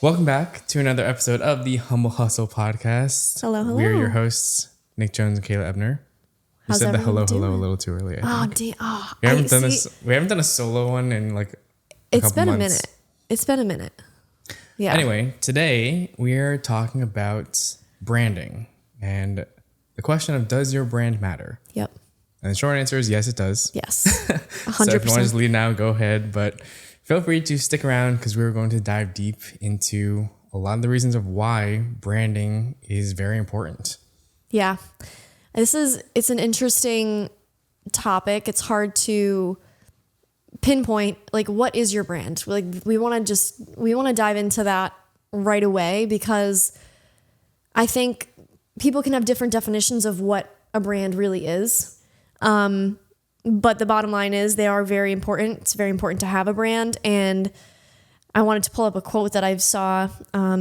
Welcome back to another episode of the Humble Hustle podcast. Hello, hello. We're your hosts, Nick Jones and Kayla Ebner. You How's said the everyone hello doing? a little too early. We We haven't done a solo one in like a It's couple been months. a minute. It's been a minute. Yeah. Anyway, today we're talking about branding and the question of, does your brand matter? Yep. And the short answer is yes, it does. Yes. So if you 100%. want to just leave now, go ahead. But feel free to stick around because we're going to dive deep into a lot of the reasons of why branding is very important. Yeah. It's an interesting topic. It's hard to pinpoint, like, what is your brand? Like, we want to dive into that right away because I think people can have different definitions of what a brand really is. But the bottom line is they are very important. It's very important to have a brand. And I wanted to pull up a quote that I saw.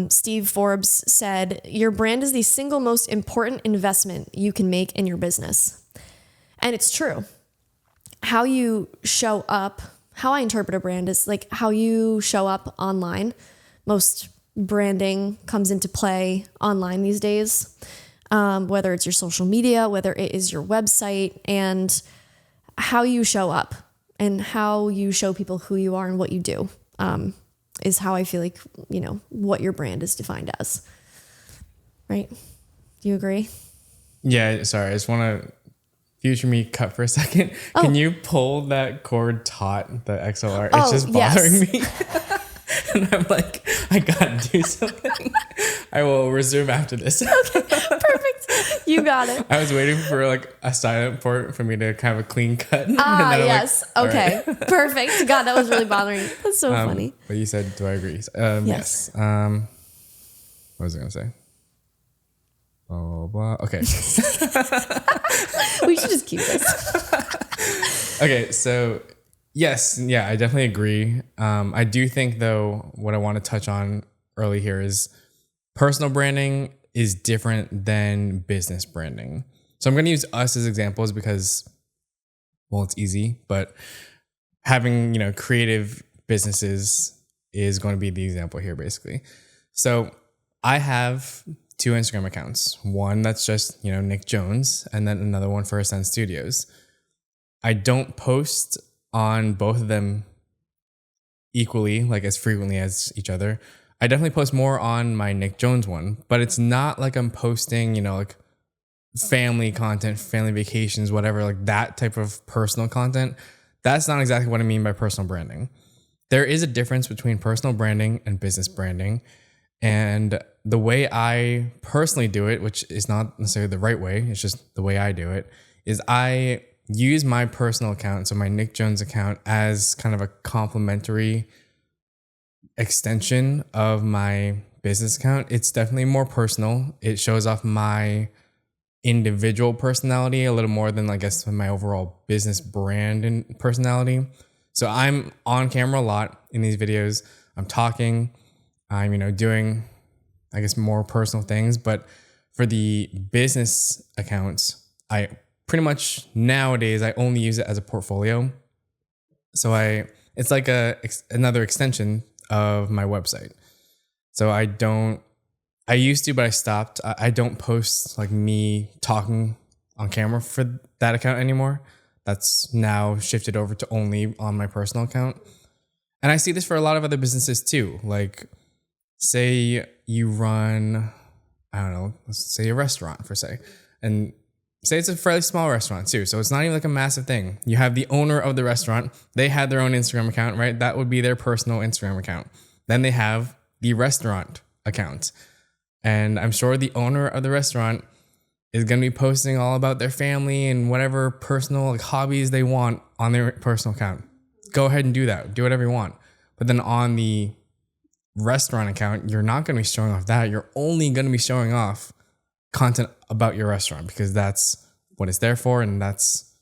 Steve Forbes said, "Your brand is the single most important investment you can make in your business." And it's true. How you show up, how I interpret a brand is like how you show up online. Most branding comes into play online these days, whether it's your social media, whether it is your website, and how you show up and how you show people who you are and what you do. Is how I feel like, what your brand is defined as. Right? Do you agree? Yeah, sorry. I just want to future me cut for a second. Oh. Can you pull that cord taut, the XLR? It's just bothering me. And I'm like, I gotta do something. I will resume after this. Okay, perfect. You got it. I was waiting for like a silent port for me to kind of a clean cut. Yes. Okay. Right. Perfect. God, that was really bothering me. That's so funny. But you said, do I agree? Yes. What was I going to say? Blah, blah, blah. Okay. We should just keep this. Okay. So yes. Yeah, I definitely agree. I do think though, what I want to touch on early here is personal branding is different than business branding. So I'm going to use us as examples because, well, it's easy, but having, creative businesses is going to be the example here basically. So I have 2 Instagram accounts. One that's just, Nick Jones, and then another one for Ascend Studios. I don't post on both of them equally, like as frequently as each other. I definitely post more on my Nick Jones one, but it's not like I'm posting, like family content, family vacations, whatever, like that type of personal content. That's not exactly what I mean by personal branding. There is a difference between personal branding and business branding. And the way I personally do it, which is not necessarily the right way, it's just the way I do it, is I use my personal account, so my Nick Jones account, as kind of a complementary extension of my business account. It's definitely more personal. It shows off my individual personality a little more than, I guess, my overall business brand and personality. So I'm on camera a lot in these videos. I'm talking, I'm, doing, I guess, more personal things. But for the business accounts, I pretty much nowadays, I only use it as a portfolio. So it's like another extension of my website. So I used to, but I stopped. I don't post like me talking on camera for that account anymore. That's now shifted over to only on my personal account. And I see this for a lot of other businesses too. Like, say you run, I don't know, let's say a restaurant for say, and say it's a fairly small restaurant too. So it's not even like a massive thing. You have the owner of the restaurant. They had their own Instagram account, right? That would be their personal Instagram account. Then they have the restaurant account. And I'm sure the owner of the restaurant is going to be posting all about their family and whatever personal hobbies they want on their personal account. Go ahead and do that. Do whatever you want. But then on the restaurant account, you're not going to be showing off that. You're only going to be showing off content about your restaurant because that's what it's there for. And that's,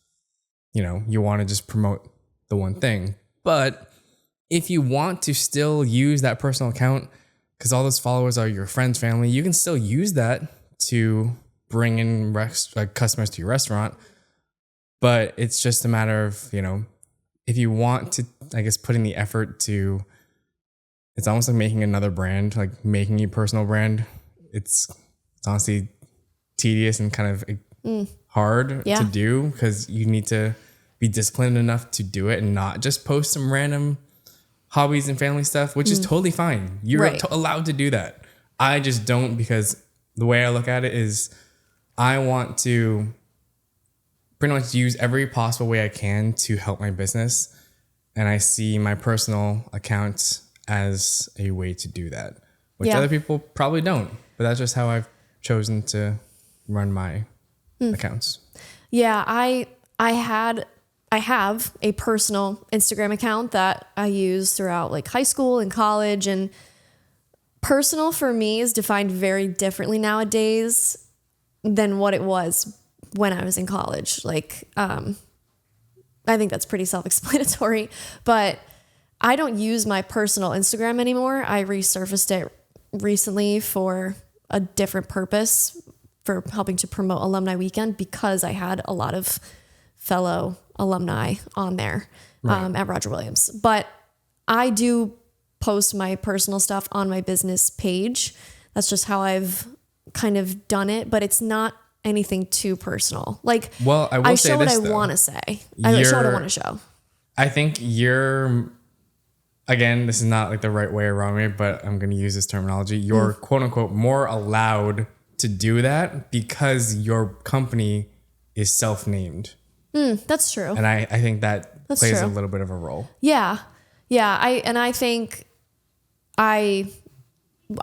you want to just promote the one thing. But if you want to still use that personal account, because all those followers are your friends, family, you can still use that to bring in customers to your restaurant. But it's just a matter of, if you want to, I guess, put in the effort to it's almost like making another brand, like making a personal brand. It's honestly tedious and kind of hard to do because you need to be disciplined enough to do it and not just post some random hobbies and family stuff, which is totally fine. You're Right. allowed to do that. I just don't, because the way I look at it is I want to pretty much use every possible way I can to help my business. And I see my personal account as a way to do that, which Yeah. other people probably don't. But that's just how I've chosen to run my accounts. Yeah, I have a personal Instagram account that I use throughout like high school and college, and personal for me is defined very differently nowadays than what it was when I was in college. Like, I think that's pretty self-explanatory, but I don't use my personal Instagram anymore. I resurfaced it recently for a different purpose, for helping to promote Alumni Weekend, because I had a lot of fellow alumni on there at Roger Williams. But I do post my personal stuff on my business page. That's just how I've kind of done it, but it's not anything too personal. Like, Well, I will say show what this, I though. want to say. I show what I want to show. I think you're, again, this is not like the right way or wrong way, but I'm going to use this terminology. You're quote unquote more allowed to do that because your company is self-named. That's true. And I think that That's plays true. a little bit of a role. Yeah. Yeah. I think I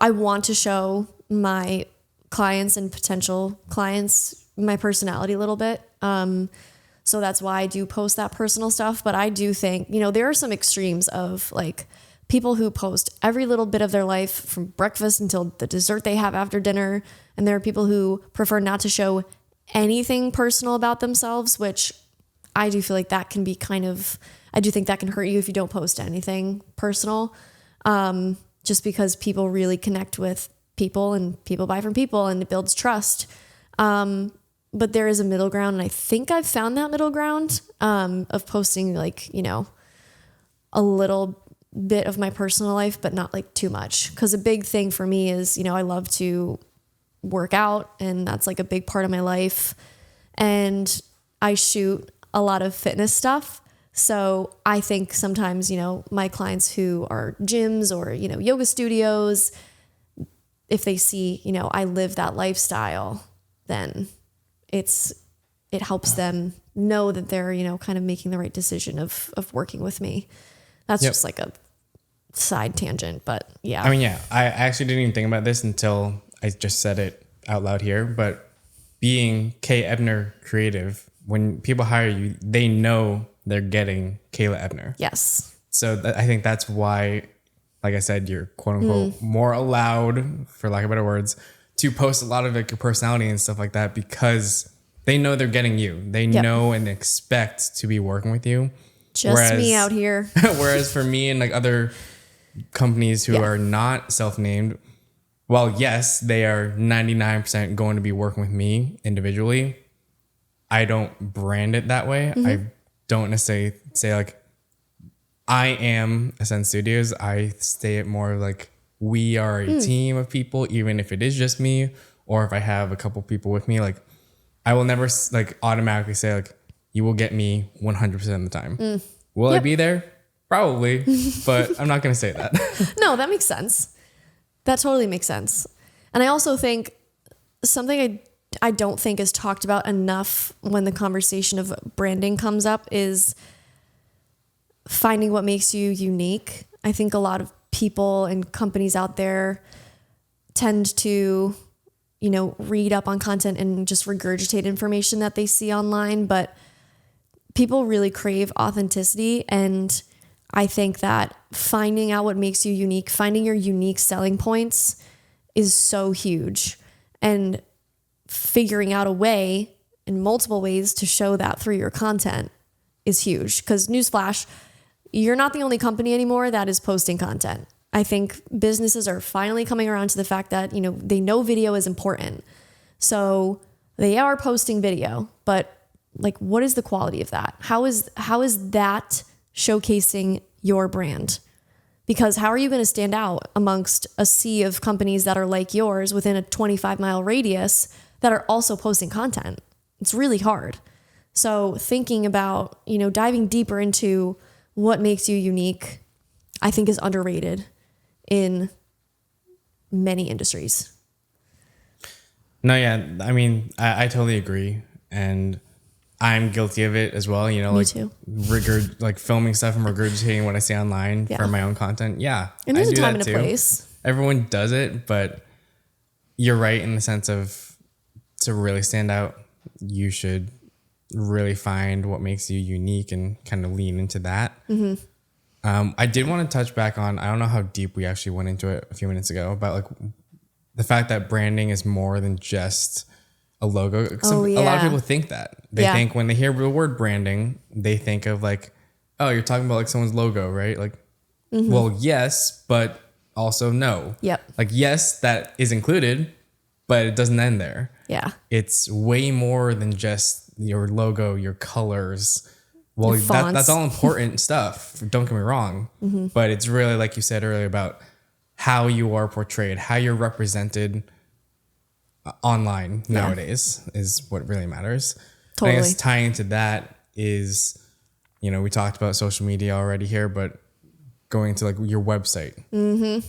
want to show my clients and potential clients my personality a little bit. So that's why I do post that personal stuff. But I do think, there are some extremes of like people who post every little bit of their life from breakfast until the dessert they have after dinner. And there are people who prefer not to show anything personal about themselves, which I do feel like that can be I do think that can hurt you if you don't post anything personal. Just because people really connect with people and people buy from people and it builds trust. But there is a middle ground, and I think I've found that middle ground of posting like, a little bit of my personal life, but not like too much. Because a big thing for me is, I love to work out, and that's like a big part of my life. And I shoot a lot of fitness stuff. So I think sometimes, my clients who are gyms or, yoga studios, if they see, I live that lifestyle, then it helps them know that they're, kind of making the right decision of working with me. That's just like a side tangent, but yeah. I mean, yeah, I actually didn't even think about this until I just said it out loud here, but being K. Ebner Creative, when people hire you, they know they're getting Kayla Ebner. Yes. So I think that's why, like I said, you're quote unquote more allowed, for lack of better words, to post a lot of like your personality and stuff like that, because they know they're getting you. They know and expect to be working with you. Just me out here. Whereas for me and like other companies who are not self-named, well, yes, they are 99% going to be working with me individually. I don't brand it that way. I don't necessarily say like, I am Ascend Studios. I say it more like we are a team of people, even if it is just me, or if I have a couple people with me. Like, I will never like automatically say like, you will get me 100% of the time. Will I be there? Probably, but I'm not going to say that. No, that makes sense. That totally makes sense. And I also think something I don't think is talked about enough when the conversation of branding comes up is finding what makes you unique. I think a lot of people and companies out there tend to, read up on content and just regurgitate information that they see online, but people really crave authenticity. And I think that finding out what makes you unique, finding your unique selling points is so huge. And figuring out a way in multiple ways to show that through your content is huge. Because newsflash, you're not the only company anymore that is posting content. I think businesses are finally coming around to the fact that, they know video is important. So they are posting video, but like, what is the quality of that? How is that showcasing your brand? Because how are you going to stand out amongst a sea of companies that are like yours within a 25-mile radius that are also posting content? It's really hard. So thinking about, diving deeper into what makes you unique, I think is underrated in many industries. No, yeah. I mean, I totally agree. And I'm guilty of it as well. Me too. Filming stuff and regurgitating what I see online for my own content. Yeah. And there's I a do time that and a place. Everyone does it, but you're right in the sense of to really stand out, you should really find what makes you unique and kind of lean into that. I did want to touch back on, I don't know how deep we actually went into it a few minutes ago, about like the fact that branding is more than just a logo. A lot of people think that. They think when they hear the word branding, they think of like, oh, you're talking about like someone's logo, right? Like, well, yes, but also no. Yep. Like, yes, that is included, but it doesn't end there. Yeah. It's way more than just your logo, your colors. Well, that's all important stuff. Don't get me wrong. But it's really, like you said earlier, about how you are portrayed, how you're represented online nowadays is what really matters. Totally. I guess tying into that is, we talked about social media already here, but going to like your website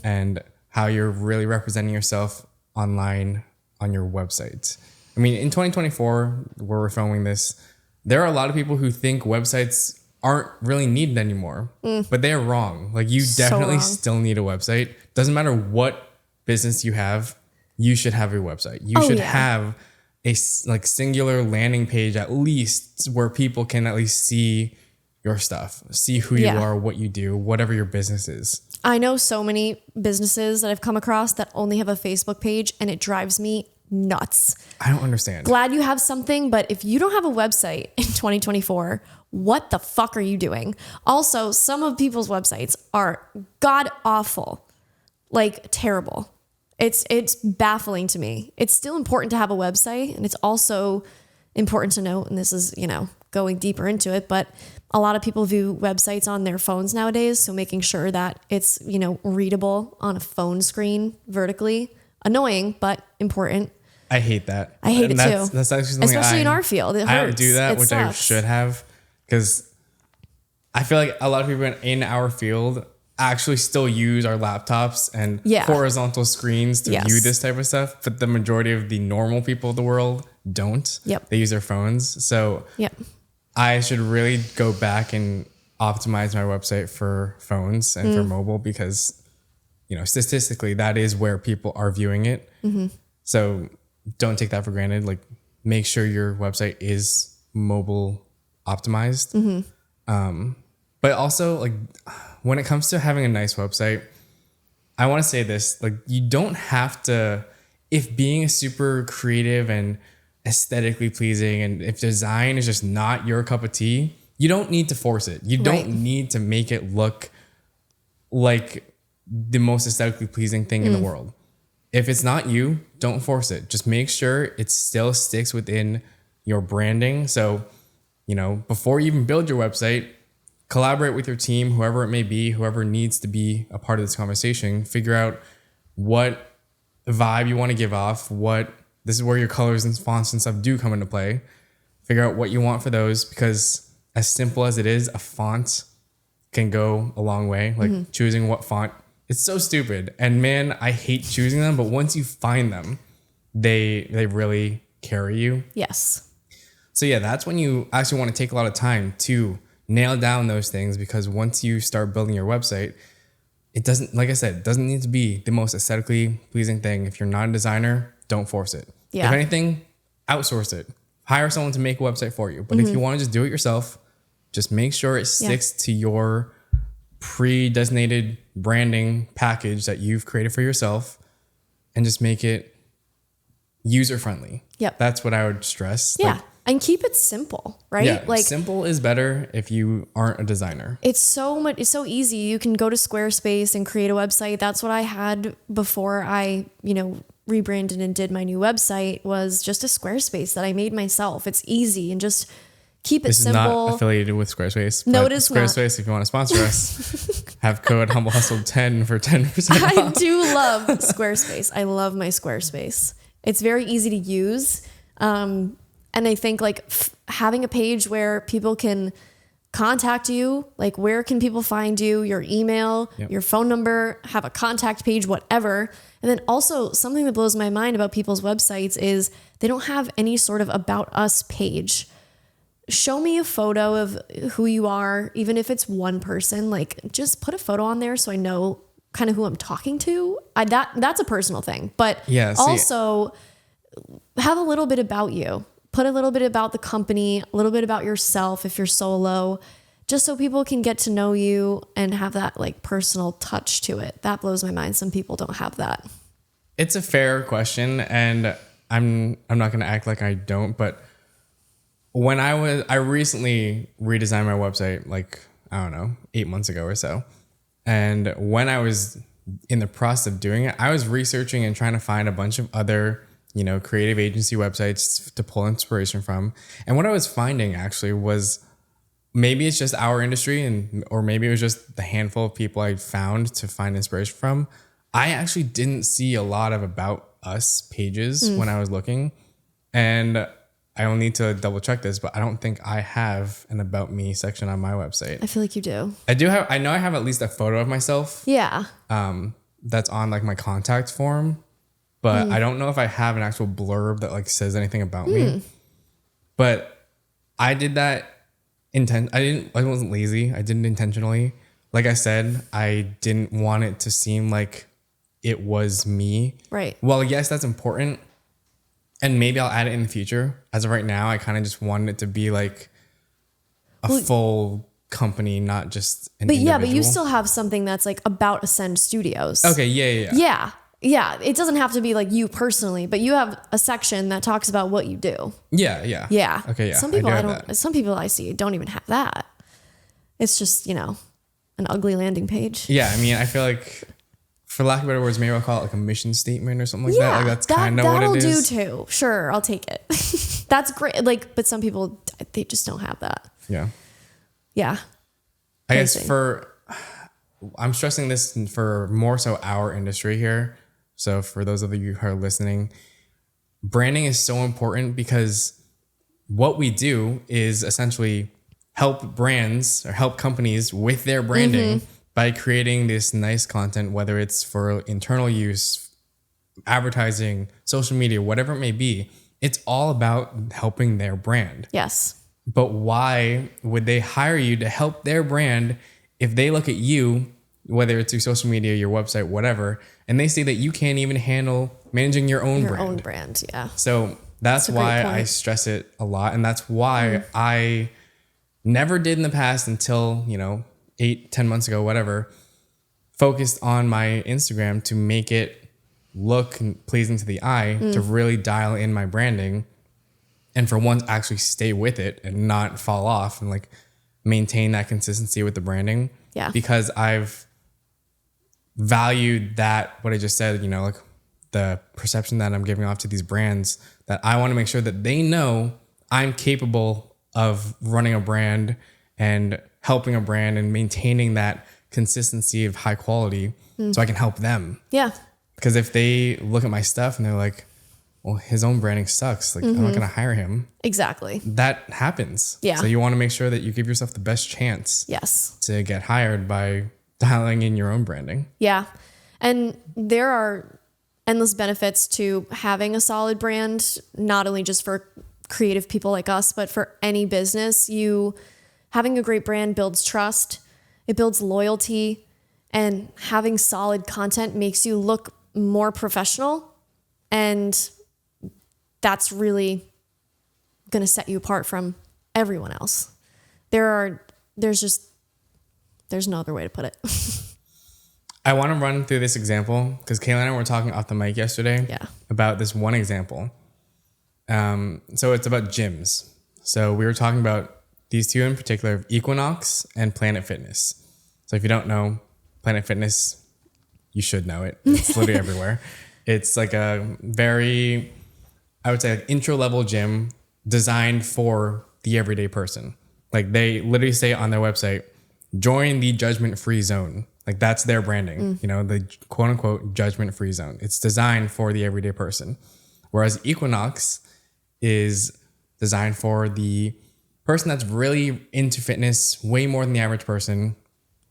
and how you're really representing yourself online on your website. I mean, in 2024, where we're filming this, there are a lot of people who think websites aren't really needed anymore, but they're wrong. Like, you definitely still need a website. Doesn't matter what business you have, you should have a website. You should have a singular landing page, at least, where people can at least see your stuff, see who you are, what you do, whatever your business is. I know so many businesses that I've come across that only have a Facebook page, and it drives me nuts. I don't understand. Glad you have something, but if you don't have a website in 2024, what the fuck are you doing? Also, some of people's websites are god awful, like terrible. It's baffling to me. It's still important to have a website, and it's also important to note, and this is, going deeper into it, but a lot of people view websites on their phones nowadays, so making sure that it's, readable on a phone screen vertically. Annoying, but important. I hate that. I hate it too. That's actually something especially in our field. It hurts. I don't do that, which sucks. I should have, because I feel like a lot of people in our field actually still use our laptops and horizontal screens to view this type of stuff, but the majority of the normal people of the world don't. Yep. They use their phones. So I should really go back and optimize my website for phones and for mobile, because statistically, that is where people are viewing it. So don't take that for granted. Like, make sure your website is mobile optimized. But also, like, when it comes to having a nice website, I want to say this, like, you don't have to, if being super creative and aesthetically pleasing, and if design is just not your cup of tea, you don't need to force it. You don't need to make it look like the most aesthetically pleasing thing in the world. If it's not you, don't force it. Just make sure it still sticks within your branding. So, before you even build your website, collaborate with your team, whoever it may be, whoever needs to be a part of this conversation. Figure out what vibe you want to give off. This is where your colors and fonts and stuff do come into play. Figure out what you want for those, because as simple as it is, a font can go a long way. Like, choosing what font, it's so stupid. And man, I hate choosing them, but once you find them, they really carry you. Yes. So yeah, that's when you actually want to take a lot of time to nail down those things, because once you start building your website, it doesn't, like I said, it doesn't need to be the most aesthetically pleasing thing. If you're not a designer, don't force it. Yeah. If anything, outsource it. Hire someone to make a website for you. But if you want to just do it yourself, just make sure it sticks to your pre-designated branding package that you've created for yourself, and just make it user-friendly. Yep. That's what I would stress. Yeah. And keep it simple, right? Yeah, like, simple is better if you aren't a designer. It's so easy. You can go to Squarespace and create a website. That's what I had before I, rebranded and did my new website, was just a Squarespace that I made myself. It's easy, and just Keep it This is simple. not affiliated with Squarespace. No, but it is not. Squarespace, if you want to sponsor us, have code HumbleHustle10 for 10% off. I do love Squarespace. I love my Squarespace. It's very easy to use. And I think like having a page where people can contact you, like where can people find you, your email, your phone number, have a contact page, whatever. And then also something that blows my mind about people's websites is they don't have any sort of about us page. Show me a photo of who you are, even if it's one person, like just put a photo on there so I know kind of who I'm talking to. That's a personal thing, but also have a little bit about you. Put a little bit about the company, a little bit about yourself if you're solo, just so people can get to know you and have that like personal touch to it. That blows my mind. Some people don't have that. It's a fair question, and I'm not going to act like I don't, but when I recently redesigned my website, like, I don't know, 8 months ago or so. And when I was in the process of doing it, I was researching and trying to find a bunch of other, creative agency websites to pull inspiration from. And what I was finding actually was maybe it's just our industry or maybe it was just the handful of people I found to find inspiration from. I actually didn't see a lot of about us pages when I was looking. And I will need to double check this, but I don't think I have an about me section on my website. I feel like you do. I know I have at least a photo of myself. Yeah. That's on like my contact form, but I don't know if I have an actual blurb that like says anything about me. But I did that I wasn't lazy. I did it intentionally. Like I said, I didn't want it to seem like it was me. Right. Well, yes, that's important. And maybe I'll add it in the future. As of right now, I kind of just wanted it to be like a full company, not just an individual. But you still have something that's like about Ascend Studios. Okay, yeah. Yeah. It doesn't have to be like you personally, but you have a section that talks about what you do. Yeah. Okay, yeah. Some people I see don't even have that. It's just, an ugly landing page. Yeah, I mean, I feel like, for lack of better words, maybe I'll call it like a mission statement or something like that. Like that's kind of what it is. That'll do too. Sure, I'll take it. That's great. Like, but some people, they just don't have that. Yeah. Yeah. I guess I'm stressing this for more so our industry here. So for those of you who are listening, branding is so important because what we do is essentially help brands or help companies with their branding by creating this nice content, whether it's for internal use, advertising, social media, whatever it may be. It's all about helping their brand. Yes. But why would they hire you to help their brand if they look at you, whether it's through social media, your website, whatever, and they see that you can't even handle managing your own brand? Yeah. So that's why I stress it a lot. And that's why I never did in the past until, 8-10 months ago, whatever, focused on my Instagram to make it look pleasing to the eye, to really dial in my branding, and for once actually stay with it and not fall off and like maintain that consistency with the branding. Yeah. Because I've valued that, what I just said, like the perception that I'm giving off to these brands, that I want to make sure that they know I'm capable of running a brand and helping a brand and maintaining that consistency of high quality so I can help them. Yeah. Because if they look at my stuff and they're like, well, his own branding sucks, like I'm not going to hire him. Exactly. That happens. Yeah. So you want to make sure that you give yourself the best chance to get hired by dialing in your own branding. Yeah. And there are endless benefits to having a solid brand, not only just for creative people like us, but for any business. Having a great brand builds trust, it builds loyalty, and having solid content makes you look more professional. And that's really going to set you apart from everyone else. There's no other way to put it. I want to run through this example because Kayla and I were talking off the mic yesterday about this one example. So it's about gyms. So we were talking about these two in particular, Equinox and Planet Fitness. So if you don't know Planet Fitness, you should know it. It's literally everywhere. It's like a very, I would say, like intro level gym designed for the everyday person. Like they literally say on their website, join the judgment-free zone. Like that's their branding, you know, the quote unquote judgment-free zone. It's designed for the everyday person. Whereas Equinox is designed for the person that's really into fitness way more than the average person,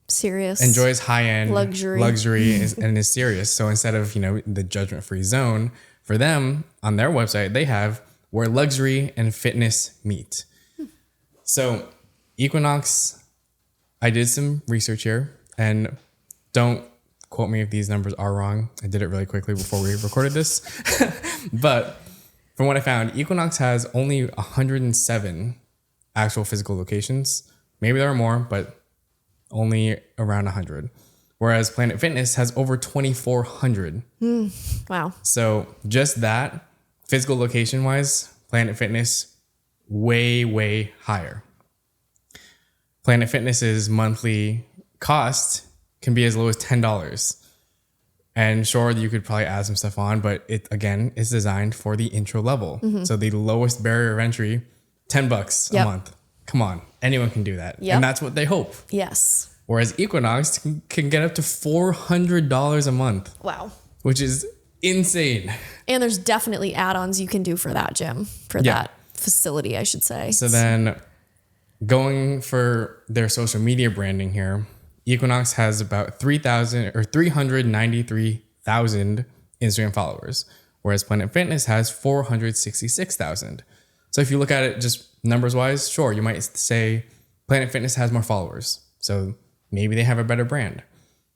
Serious. enjoys high-end Luxury and is serious. So instead of, you know, the judgment-free zone, for them on their website, they have where luxury and fitness meet. So Equinox, I did some research here, and don't quote me if these numbers are wrong. I did it really quickly before we recorded this. But from what I found, Equinox has only 107 actual physical locations. Maybe there are more, but only around 100. Whereas Planet Fitness has over 2,400. Wow. So just that, physical location wise, Planet Fitness, way, way higher. Planet Fitness's monthly cost can be as low as $10. And sure, you could probably add some stuff on, but it, again, is designed for the intro level. So the lowest barrier of entry, $10 a month. Come on, anyone can do that. Yep. And that's what they hope. Yes. Whereas Equinox can get up to $400 a month. Wow. Which is insane. And there's definitely add-ons you can do for that gym, for that facility, I should say. So then going for their social media branding here, Equinox has about 393,000 Instagram followers, whereas Planet Fitness has 466,000. So if you look at it just numbers wise, sure, you might say Planet Fitness has more followers. So maybe they have a better brand.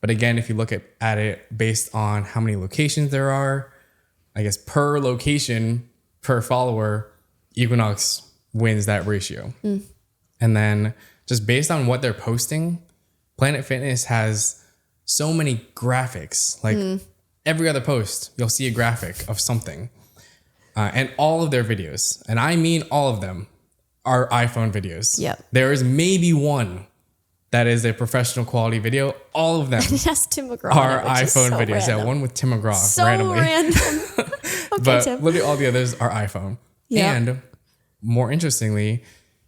But again, if you look at it based on how many locations there are, I guess per location, per follower, Equinox wins that ratio. And then just based on what they're posting, Planet Fitness has so many graphics. Like every other post, you'll see a graphic of something. And all of their videos, and I mean all of them, are iPhone videos. Yep. There is maybe one that is a professional quality video. All of them Yes, Tim McGraw are iPhone videos. Random. Yeah, one with Tim McGraw So randomly. random. Okay, But Tim. literally all the others are iPhone. Yep. And more interestingly,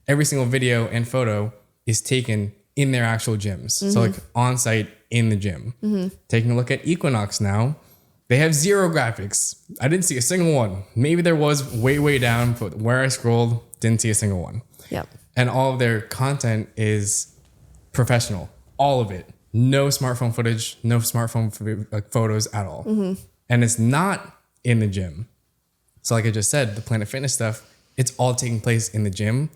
every single video and photo is taken in their actual gyms. So like on site in the gym. Taking a look at Equinox now, they have zero graphics. I didn't see a single one. Maybe there was way down, but where I scrolled, didn't see a single one. Yep. And all of their content is professional. All of it. No smartphone footage, no smartphone photos at all. And it's not in the gym. So like I just said, the Planet Fitness stuff, it's all taking place in the gym.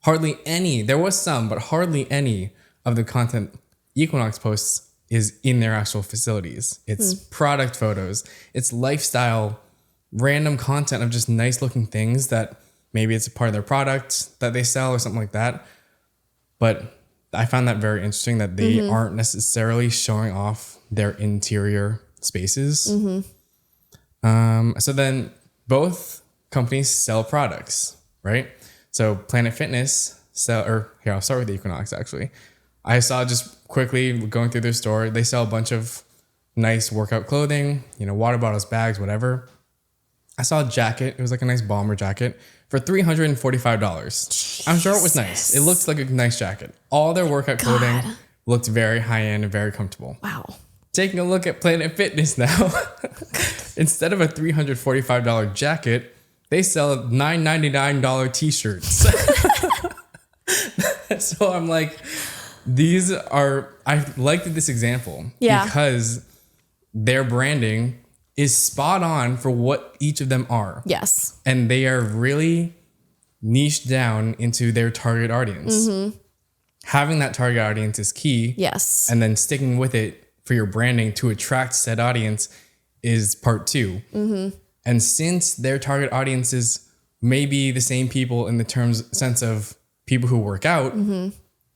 Hardly any, there was some, but hardly any of the content Equinox posts is in their actual facilities. It's product photos. It's lifestyle, random content of just nice looking things that maybe it's a part of their product that they sell or something like that. But I found that very interesting that they aren't necessarily showing off their interior spaces. So then both companies sell products, right? So Planet Fitness I'll start with Equinox actually. I saw just quickly going through their store, they sell a bunch of nice workout clothing, water bottles, bags, whatever. I saw a jacket. It was like a nice bomber jacket for $345. I'm sure it was nice. It looked like a nice jacket. All their workout clothing looked very high end and very comfortable. Wow. Taking a look at Planet Fitness now, instead of a $345 jacket, they sell $999 t-shirts. So I'm like, I liked this example because their branding is spot on for what each of them are. Yes. And they are really niched down into their target audience. Having that target audience is key. Yes. And then sticking with it for your branding to attract said audience is part 2. And since their target audiences may be the same people in the sense of people who work out,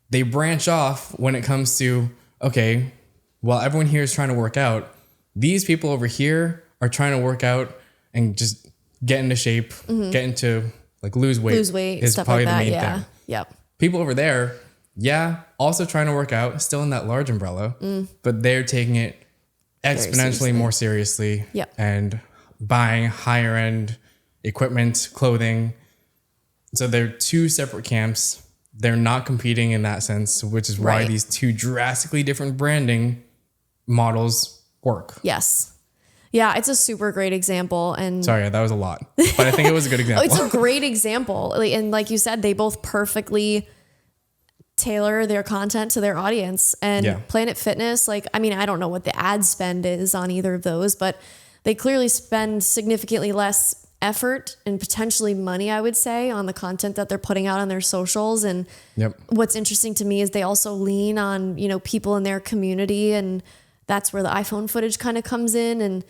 they branch off when it comes to, okay, while everyone here is trying to work out, these people over here are trying to work out and just get into shape, get into like lose weight is stuff probably like that. the main thing. Yep. People over there, also trying to work out, still in that large umbrella, but they're taking it exponentially more seriously Yep. and buying higher end equipment, clothing, So they're two separate camps. They're not competing in that sense, which is why Right. these two drastically different branding models work. Yes. Yeah, it's a super great example. And Sorry, that was a lot, but I think it was a good example. it's a great example. And like you said, they both perfectly tailor their content to their audience. And Yeah. Planet Fitness, like, I mean, I don't know what the ad spend is on either of those, but they clearly spend significantly less effort and potentially money, I would say, on the content that they're putting out on their socials. And Yep. what's interesting to me is they also lean on, you know, people in their community, and that's where the iPhone footage kind of comes in. And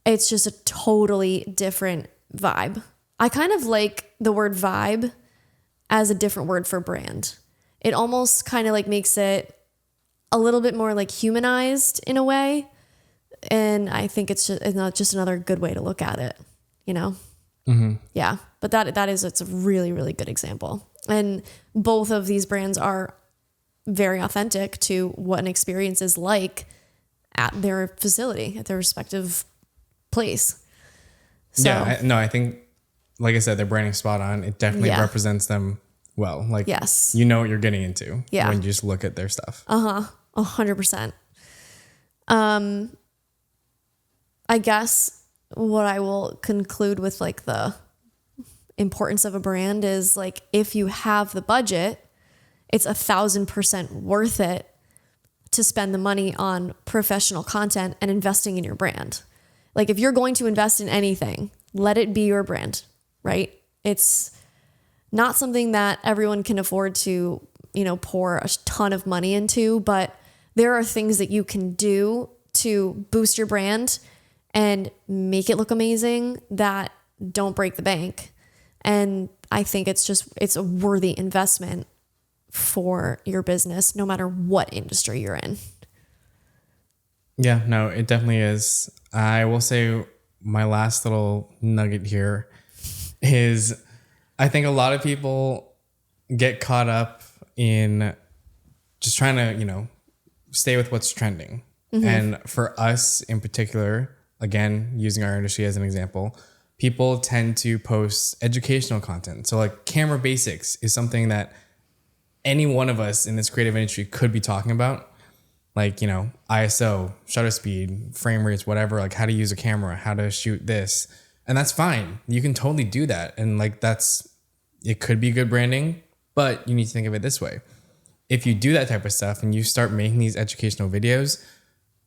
it's just a totally different vibe. I kind of like the word vibe as a different word for brand. It almost kind of like makes it a little bit more like humanized in a way. And I think it's just another good way to look at it, you know? Yeah. But it's a really, really good example. And both of these brands are very authentic to what an experience is like at their facility, at their respective place. So, Yeah, I think, like I said, their branding spot on. It definitely Yeah. represents them well. Like, Yes. you know what you're getting into Yeah. when you just look at their stuff. 100%. I guess what I will conclude with like the importance of a brand is like, if you have the budget, it's 1,000% worth it to spend the money on professional content and investing in your brand. Like if you're going to invest in anything, let it be your brand, right? It's not something that everyone can afford to, you know, pour a ton of money into, but there are things that you can do to boost your brand and make it look amazing that don't break the bank. And I think it's a worthy investment for your business, no matter what industry you're in. Yeah, no, it definitely is. I will say my last little nugget here is I think a lot of people get caught up in just trying to, you know, stay with what's trending. And for us in particular, again, using our industry as an example, people tend to post educational content. So like camera basics is something that any one of us in this creative industry could be talking about. Like, you know, ISO, shutter speed, frame rates, whatever, like how to use a camera, how to shoot this. And that's fine. You can totally do that. And like it could be good branding, but you need to think of it this way. If you do that type of stuff and you start making these educational videos,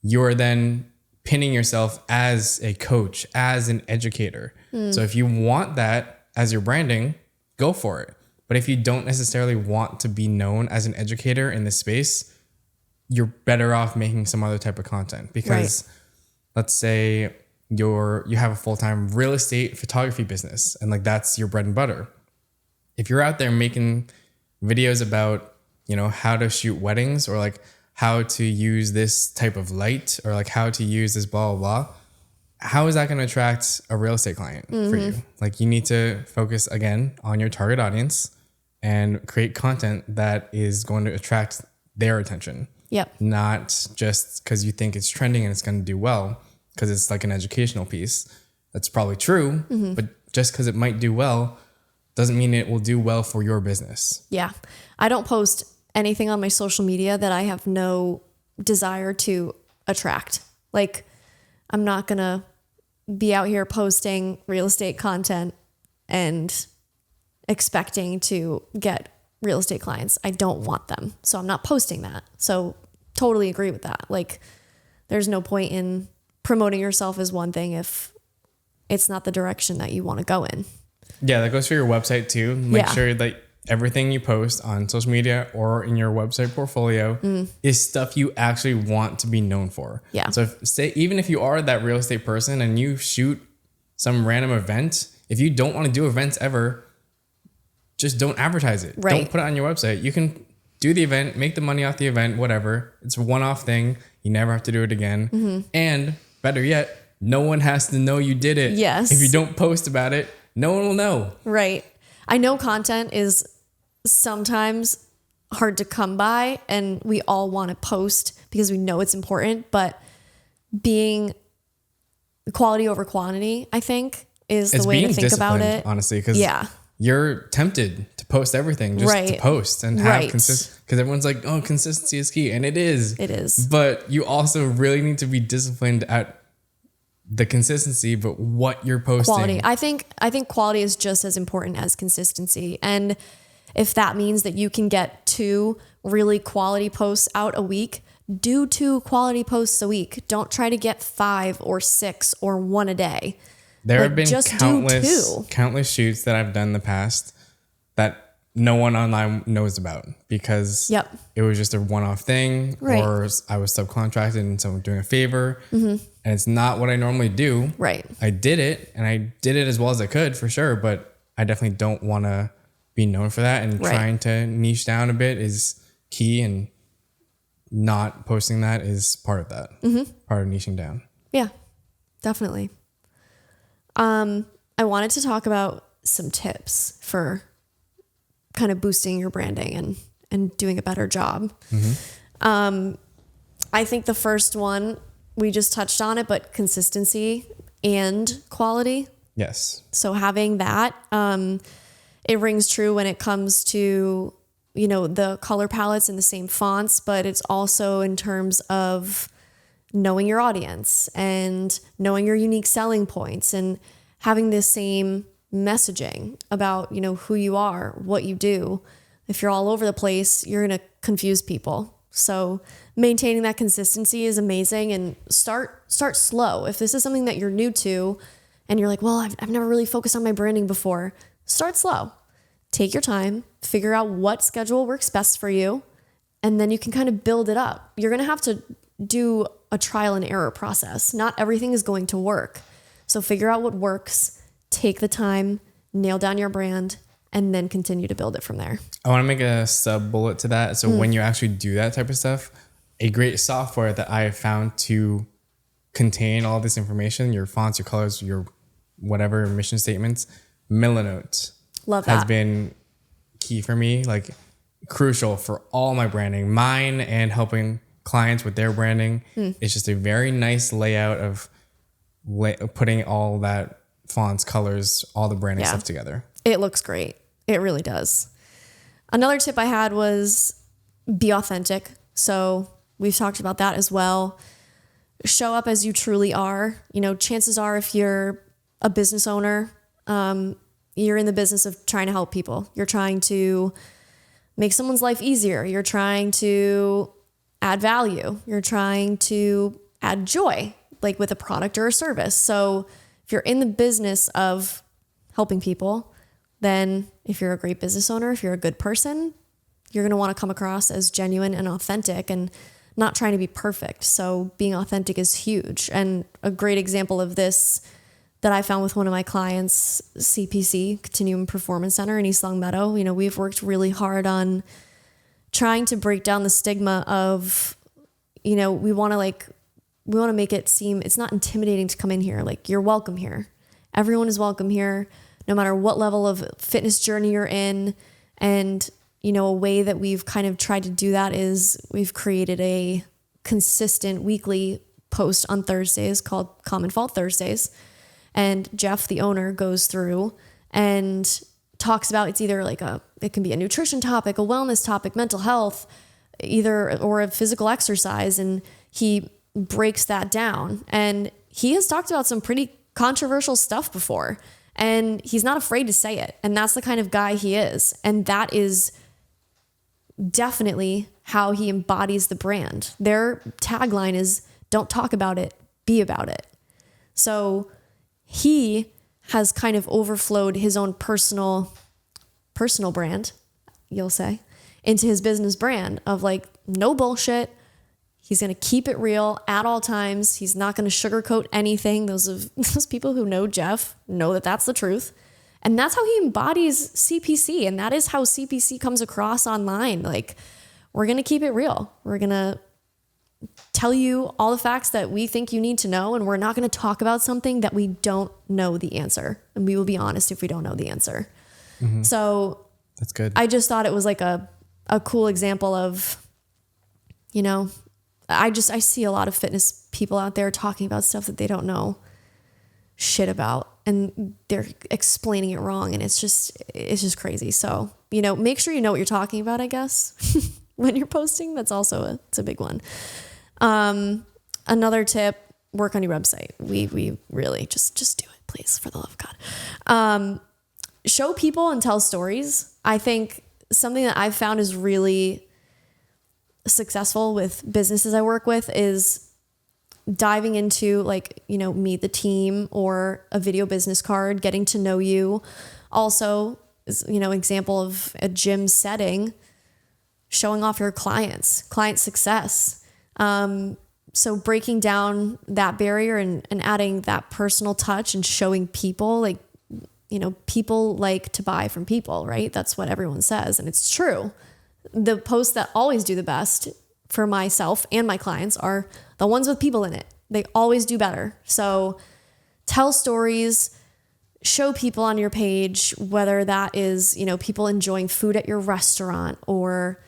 you're then pinning yourself as a coach, as an educator. So if you want that as your branding, go for it. But if you don't necessarily want to be known as an educator in this space, you're better off making some other type of content. Because let's say you have a full-time real estate photography business and like that's your bread and butter. If you're out there making videos about, you know, how to shoot weddings or like how to use this type of light or like how to use this blah, blah, blah, how is that going to attract a real estate client for you? Like you need to focus again on your target audience and create content that is going to attract their attention. Yep. Not just because you think it's trending and it's going to do well because it's like an educational piece. That's probably true, but just because it might do well doesn't mean it will do well for your business. Yeah. I don't post anything on my social media that I have no desire to attract. Like I'm not going to be out here posting real estate content and expecting to get real estate clients. I don't want them. So I'm not posting that. So totally agree with that. Like there's no point in promoting yourself as one thing if it's not the direction that you want to go in. Yeah, that goes for your website too. Make Yeah. sure that everything you post on social media or in your website portfolio is stuff you actually want to be known for. Yeah. So even if you are that real estate person and you shoot some random event, if you don't want to do events ever, just don't advertise it. Right. Don't put it on your website. You can do the event, make the money off the event, whatever. It's a one-off thing. You never have to do it again. And better yet, no one has to know you did it. Yes. If you don't post about it, no one will know. Right. I know content is sometimes hard to come by and we all want to post because we know it's important, but being quality over quantity, I think, is the way to think about it. Honestly, because Yeah. you're tempted to post everything just to post and have because everyone's like, oh, consistency is key. And it is. It is. But you also really need to be disciplined at the consistency, but what you're posting. Quality. I think quality is just as important as consistency. And if that means that you can get 2 really quality posts out a week, do 2 quality posts a week. Don't try to get 5 or 6 or 1 a day. There have been countless shoots that I've done in the past that no one online knows about because it was just a one-off thing, or I was subcontracted and someone doing a favor, and it's not what I normally do. Right. I did it, and I did it as well as I could for sure, but I definitely don't want to be known for that. And trying to niche down a bit is key, and not posting that is part of that. Part of niching down. Yeah, definitely. I wanted to talk about some tips for kind of boosting your branding and doing a better job. I think the first one, we just touched on it, but consistency and quality. Yes. So having that, it rings true when it comes to, the color palettes and the same fonts, but it's also in terms of knowing your audience and knowing your unique selling points and having the same messaging about, who you are, what you do. If you're all over the place, you're going to confuse people. So maintaining that consistency is amazing, and start slow. If this is something that you're new to and you're like, well, I've never really focused on my branding before, start slow. Take your time, figure out what schedule works best for you, and then you can kind of build it up. You're going to have to do a trial and error process. Not everything is going to work. So figure out what works, take the time, nail down your brand, and then continue to build it from there. I want to make a sub bullet to that. So when you actually do that type of stuff, a great software that I have found to contain all this information, your fonts, your colors, your whatever mission statements, Milanote. Love that. Has been key for me, like crucial for all my branding, mine and helping clients with their branding. It's just a very nice layout of putting all that fonts, colors, all the branding stuff together. It looks great. It really does. Another tip I had was be authentic. So we've talked about that as well. Show up as you truly are. Chances are if you're a business owner, you're in the business of trying to help people. You're trying to make someone's life easier. You're trying to add value. You're trying to add joy, like with a product or a service. So if you're in the business of helping people, then if you're a great business owner, if you're a good person, you're going to want to come across as genuine and authentic and not trying to be perfect. So being authentic is huge. And a great example of this that I found with one of my clients, CPC, Continuum Performance Center in East Longmeadow. We've worked really hard on trying to break down the stigma of, we want to make it seem it's not intimidating to come in here. Like, you're welcome here. Everyone is welcome here, no matter what level of fitness journey you're in. And, a way that we've kind of tried to do that is we've created a consistent weekly post on Thursdays called Common Fault Thursdays. And Jeff, the owner, goes through and talks about, it's either it can be a nutrition topic, a wellness topic, mental health, or a physical exercise. And he breaks that down. And he has talked about some pretty controversial stuff before, and he's not afraid to say it. And that's the kind of guy he is. And that is definitely how he embodies the brand. Their tagline is, don't talk about it, be about it. So he has kind of overflowed his own personal brand, you'll say, into his business brand of no bullshit. He's going to keep it real at all times. He's not going to sugarcoat anything. Those people who know Jeff know that that's the truth. And that's how he embodies CPC. And that is how CPC comes across online. We're going to keep it real. We're going to tell you all the facts that we think you need to know. And we're not going to talk about something that we don't know the answer. And we will be honest if we don't know the answer. Mm-hmm. So that's good. I just thought it was a cool example of, I see a lot of fitness people out there talking about stuff that they don't know shit about. and they're explaining it wrong, and it's just crazy. So, you know, make sure you know what you're talking about, I guess, when you're posting. That's also it's a big one. Another tip, work on your website. We really just do it, please, for the love of God. Show people and tell stories. I think something that I've found is really successful with businesses I work with is diving into, like, you know, meet the team or a video business card, getting to know you. Also, is, you know, example of a gym setting, showing off your client success. So breaking down that barrier and adding that personal touch and showing people, like, you know, people like to buy from people, right? That's what everyone says. And it's true. The posts that always do the best for myself and my clients are the ones with people in it. They always do better. So tell stories, show people on your page, whether that is, you know, people enjoying food at your restaurant, or,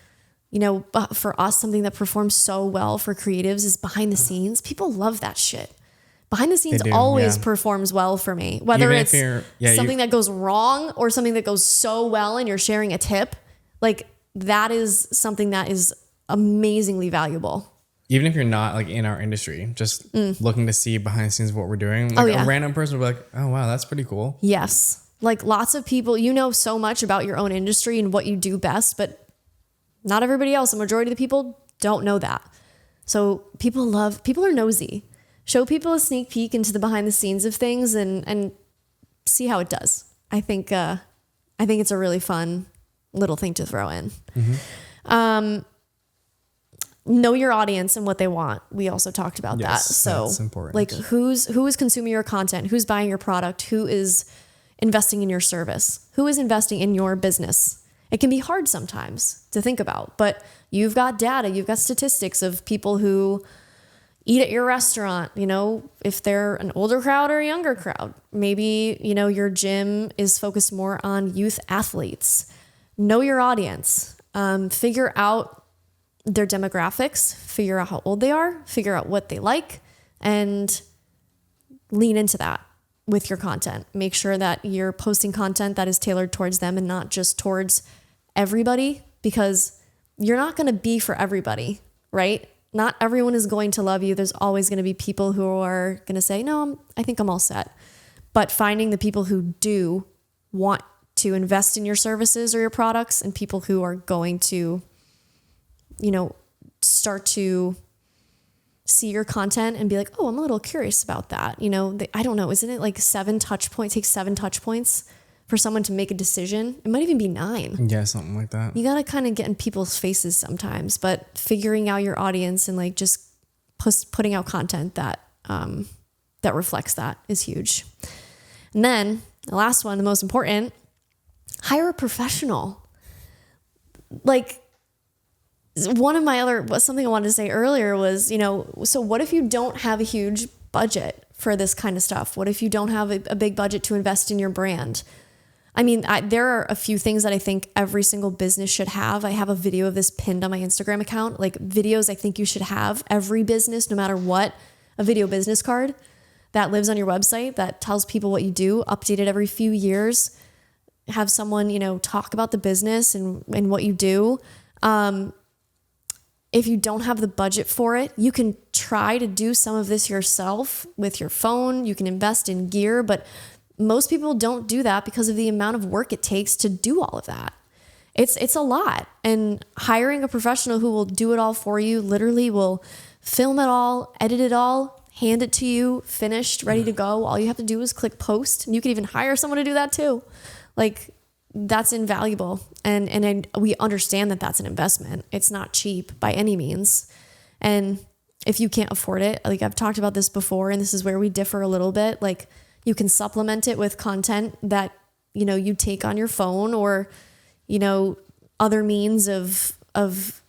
you know, for us, something that performs so well for creatives is behind the scenes. People love that shit. Behind the scenes always performs well for me, whether it's something that goes wrong or something that goes so well and you're sharing a tip. Like, that is something that is amazingly valuable. Even if you're not like in our industry, just looking to see behind the scenes of what we're doing, like a random person will be like, oh wow, that's pretty cool. Yes. Like, lots of people, you know so much about your own industry and what you do best, but not everybody else. The majority of the people don't know that. So people are nosy. Show people a sneak peek into the behind the scenes of things and see how it does. I think it's a really fun little thing to throw in. Know your audience and what they want. We also talked about that. So that's important. Like, who is consuming your content? Who's buying your product? Who is investing in your service? Who is investing in your business? It can be hard sometimes to think about, but you've got data, you've got statistics of people who eat at your restaurant, you know, if they're an older crowd or a younger crowd. Maybe, you know, your gym is focused more on youth athletes. Know your audience. Figure out their demographics, figure out how old they are, figure out what they like, and lean into that with your content. Make sure that you're posting content that is tailored towards them and not just towards everybody, because you're not going to be for everybody, right? Not everyone is going to love you. There's always going to be people who are going to say, no, I think I'm all set. But finding the people who do want to invest in your services or your products, and people who are going to, you know, start to see your content and be like, oh, I'm a little curious about that. You know, I don't know. Isn't it like 7 touch points? Take 7 touch points for someone to make a decision. It might even be 9. Yeah, something like that. You got to kind of get in people's faces sometimes, but figuring out your audience and like just putting out content that that reflects that is huge. And then the last one, the most important, hire a professional. Like, something I wanted to say earlier was, you know, so what if you don't have a huge budget for this kind of stuff? What if you don't have a big budget to invest in your brand? I mean, there are a few things that I think every single business should have. I have a video of this pinned on my Instagram account, like videos I think you should have. Every business, no matter what, a video business card that lives on your website that tells people what you do, updated every few years. Have someone, you know, talk about the business and what you do. If you don't have the budget for it, you can try to do some of this yourself with your phone. You can invest in gear, but most people don't do that because of the amount of work it takes to do all of that. It's a lot. And hiring a professional who will do it all for you, literally will film it all, edit it all, hand it to you, finished, ready to go. All you have to do is click post, and you can even hire someone to do that too. Like, that's invaluable. And we understand that that's an investment. It's not cheap by any means. And if you can't afford it, like I've talked about this before, and this is where we differ a little bit, like, you can supplement it with content that, you know, you take on your phone, or, you know, other means of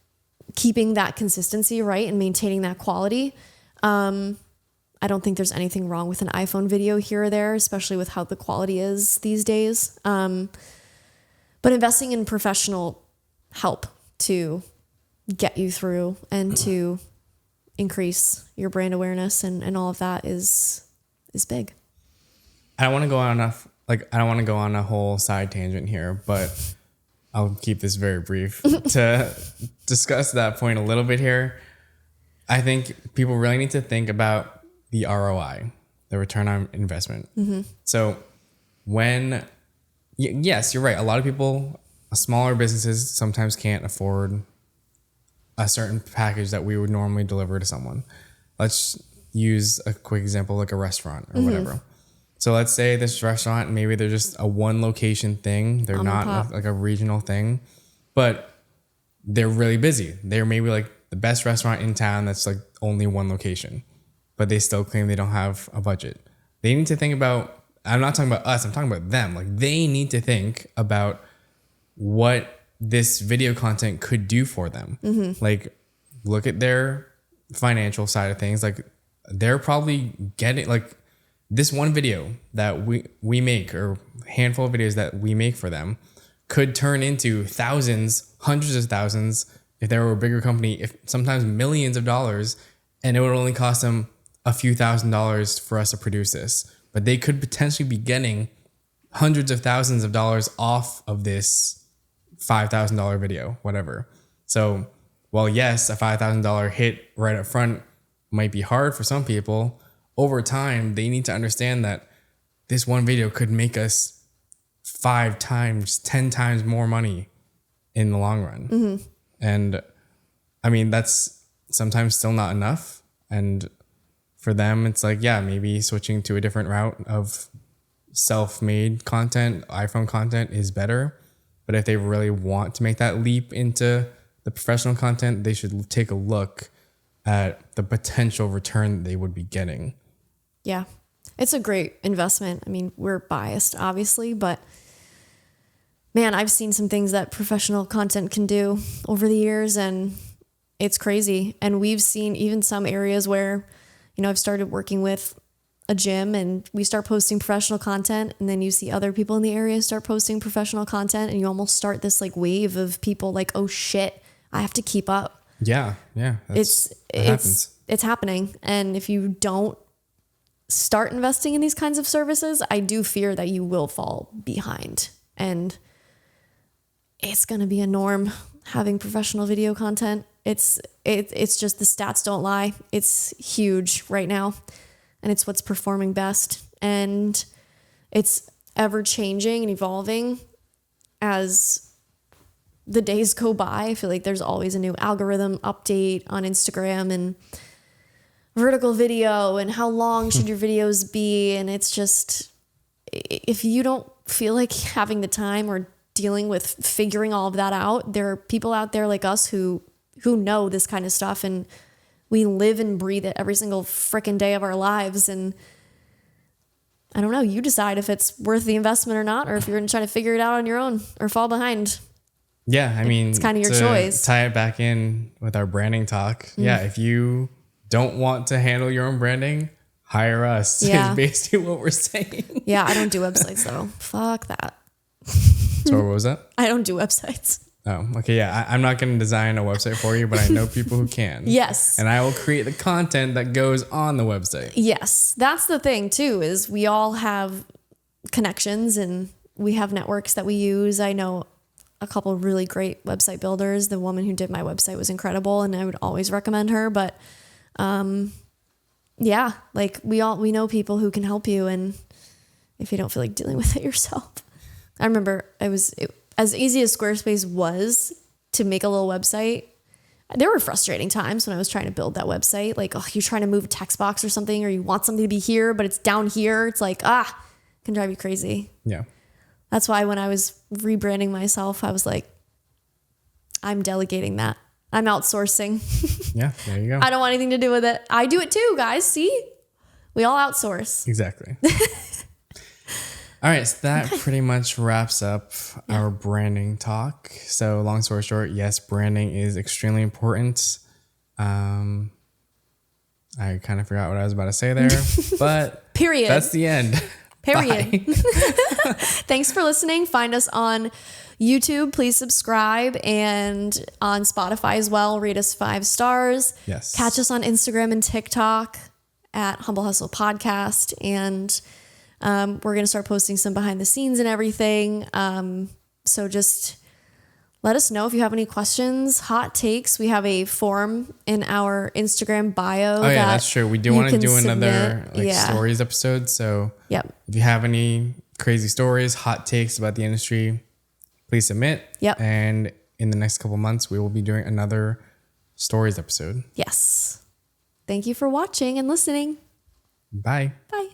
keeping that consistency, right, and maintaining that quality. I don't think there's anything wrong with an iPhone video here or there, especially with how the quality is these days. But investing in professional help to get you through and to increase your brand awareness and all of that is big. I don't want to go on I don't want to go on a whole side tangent here, but I'll keep this very brief to discuss that point a little bit here. I think people really need to think about the ROI, the return on investment. So yes, you're right. A lot of people, smaller businesses sometimes can't afford a certain package that we would normally deliver to someone. Let's use a quick example, like a restaurant or whatever. So let's say this restaurant, maybe they're just a one location thing. They're not like a regional thing, but they're really busy. They're maybe like the best restaurant in town that's like only one location, but they still claim they don't have a budget. They need to think about, I'm not talking about us, I'm talking about them. Like they need to think about what this video content could do for them. Like look at their financial side of things. Like they're probably getting like this one video that we make, or handful of videos that we make for them, could turn into thousands, hundreds of thousands if they were a bigger company, if sometimes millions of dollars, and it would only cost them a few $1,000s for us to produce this. But they could potentially be getting hundreds of thousands of dollars off of this $5,000 video, whatever. So while yes, a $5,000 hit right up front might be hard for some people, over time, they need to understand that this one video could make us 5 times, 10 times more money in the long run. And I mean, that's sometimes still not enough. And for them, it's like, yeah, maybe switching to a different route of self-made content, iPhone content is better. But if they really want to make that leap into the professional content, they should take a look at the potential return they would be getting. Yeah, it's a great investment. I mean, we're biased, obviously, but man, I've seen some things that professional content can do over the years, and it's crazy. And we've seen even some areas where, you know, I've started working with a gym and we start posting professional content, and then you see other people in the area start posting professional content, and you almost start this like wave of people like, oh shit, I have to keep up. Yeah. It's happening. And if you don't start investing in these kinds of services, I do fear that you will fall behind. And it's going to be a norm having professional video content. It's just, the stats don't lie. It's huge right now, and it's what's performing best. And it's ever changing and evolving as the days go by. I feel like there's always a new algorithm update on Instagram and vertical video and how long should your videos be. And it's just, if you don't feel like having the time or dealing with figuring all of that out, there are people out there like us who know this kind of stuff, and we live and breathe it every single freaking day of our lives. And I don't know, you decide if it's worth the investment or not, or if you're going to try to figure it out on your own or fall behind. Yeah, I mean, it's kind of your choice. Tie it back in with our branding talk. Yeah, if you don't want to handle your own branding, hire us. Yeah. Is basically what we're saying. Yeah, I don't do websites though. Fuck that. So what was that? I don't do websites. Oh, okay. Yeah, I'm not going to design a website for you, but I know people who can. Yes. And I will create the content that goes on the website. Yes. That's the thing too, is we all have connections and we have networks that we use. I know a couple of really great website builders. The woman who did my website was incredible, and I would always recommend her. But yeah, like we know people who can help you, and if you don't feel like dealing with it yourself. I remember as easy as Squarespace was to make a little website, there were frustrating times when I was trying to build that website. Like, oh, you're trying to move a text box or something, or you want something to be here, but it's down here. It's like, can drive you crazy. Yeah. That's why when I was rebranding myself, I was like, I'm delegating that. I'm outsourcing. Yeah, there you go. I don't want anything to do with it. I do it too, guys. See? We all outsource. Exactly. All right, so that pretty much wraps up our branding talk. So long story short, yes, branding is extremely important. I kind of forgot what I was about to say there, but period. That's the end. Period. Thanks for listening. Find us on YouTube. Please subscribe, and on Spotify as well. Rate us 5 stars. Yes. Catch us on Instagram and TikTok at Humble Hustle Podcast. And We're going to start posting some behind the scenes and everything. So just let us know if you have any questions, hot takes. We have a form in our Instagram bio. Oh yeah, that's true. We do want to do another stories episode. So yep. If you have any crazy stories, hot takes about the industry, please submit. Yep. And in the next couple months, we will be doing another stories episode. Yes. Thank you for watching and listening. Bye. Bye.